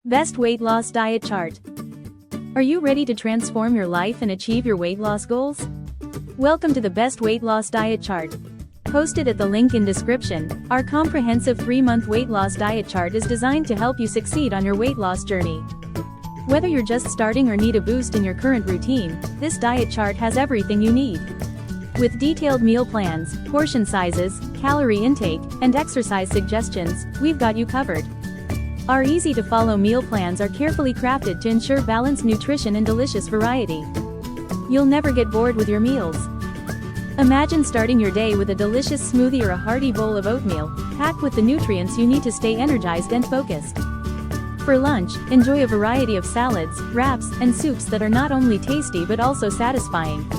Best Weight Loss Diet Chart. Are you ready to transform your life and achieve your weight loss goals? Welcome to the Best Weight Loss Diet Chart. Posted at the link in description, our comprehensive 3-month weight loss diet chart is designed to help you succeed on your weight loss journey. Whether you're just starting or need a boost in your current routine, this diet chart has everything you need. With detailed meal plans, portion sizes, calorie intake, and exercise suggestions, we've got you covered. Our easy-to-follow meal plans are carefully crafted to ensure balanced nutrition and delicious variety. You'll never get bored with your meals. Imagine starting your day with a delicious smoothie or a hearty bowl of oatmeal, packed with the nutrients you need to stay energized and focused. For lunch, enjoy a variety of salads, wraps, and soups that are not only tasty but also satisfying.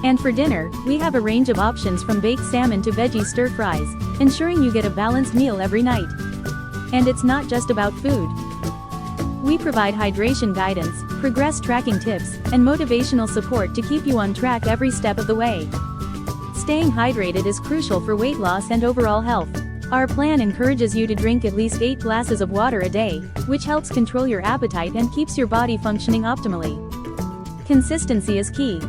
And for dinner, we have a range of options from baked salmon to veggie stir-fries, ensuring you get a balanced meal every night. And it's not just about food. We provide hydration guidance, progress tracking tips, and motivational support to keep you on track every step of the way. Staying hydrated is crucial for weight loss and overall health. Our plan encourages you to drink at least 8 glasses of water a day, which helps control your appetite and keeps your body functioning optimally. Consistency is key.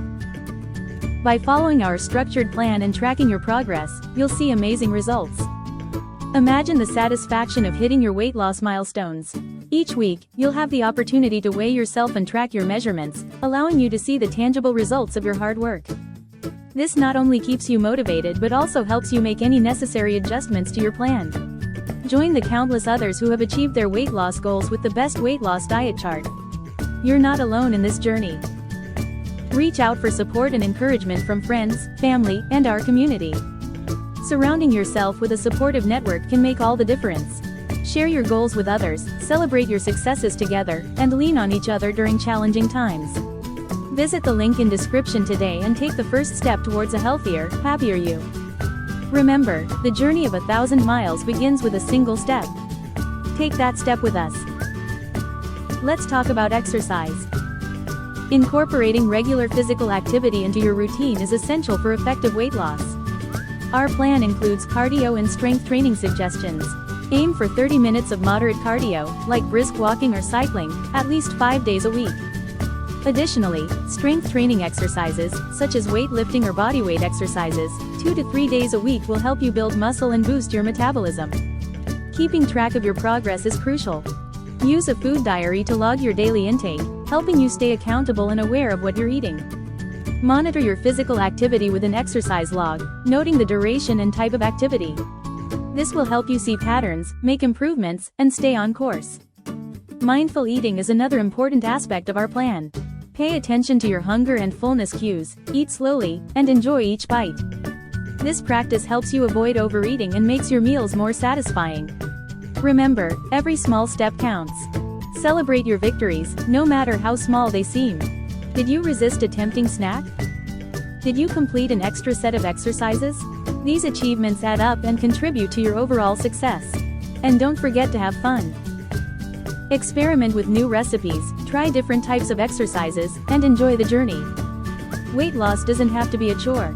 By following our structured plan and tracking your progress, you'll see amazing results. Imagine the satisfaction of hitting your weight loss milestones. Each week, you'll have the opportunity to weigh yourself and track your measurements, allowing you to see the tangible results of your hard work. This not only keeps you motivated but also helps you make any necessary adjustments to your plan. Join the countless others who have achieved their weight loss goals with the Best Weight Loss Diet Chart. You're not alone in this journey. Reach out for support and encouragement from friends, family, and our community. Surrounding yourself with a supportive network can make all the difference. Share your goals with others, celebrate your successes together, and lean on each other during challenging times. Visit the link in description today and take the first step towards a healthier, happier you. Remember, the journey of 1,000 miles begins with a single step. Take that step with us. Let's talk about exercise. Incorporating regular physical activity into your routine is essential for effective weight loss. Our plan includes cardio and strength training suggestions. Aim for 30 minutes of moderate cardio, like brisk walking or cycling, at least 5 days a week. Additionally, strength training exercises, such as weightlifting or bodyweight exercises, 2 to 3 days a week will help you build muscle and boost your metabolism. Keeping track of your progress is crucial. Use a food diary to log your daily intake, helping you stay accountable and aware of what you're eating. Monitor your physical activity with an exercise log, noting the duration and type of activity. This will help you see patterns, make improvements, and stay on course. Mindful eating is another important aspect of our plan. Pay attention to your hunger and fullness cues, eat slowly, and enjoy each bite. This practice helps you avoid overeating and makes your meals more satisfying. Remember, every small step counts. Celebrate your victories, no matter how small they seem. Did you resist a tempting snack? Did you complete an extra set of exercises? These achievements add up and contribute to your overall success. And don't forget to have fun. Experiment with new recipes, try different types of exercises, and enjoy the journey. Weight loss doesn't have to be a chore.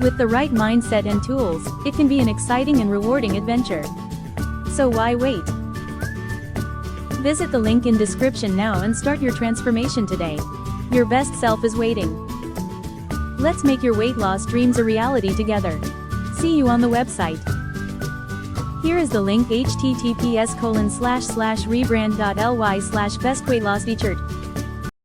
With the right mindset and tools, it can be an exciting and rewarding adventure. So why wait? Visit the link in description now and start your transformation today. Your best self is waiting. Let's make your weight loss dreams a reality together. See you on the website. Here is the link: https://rebrand.ly/bestweightlossdiet.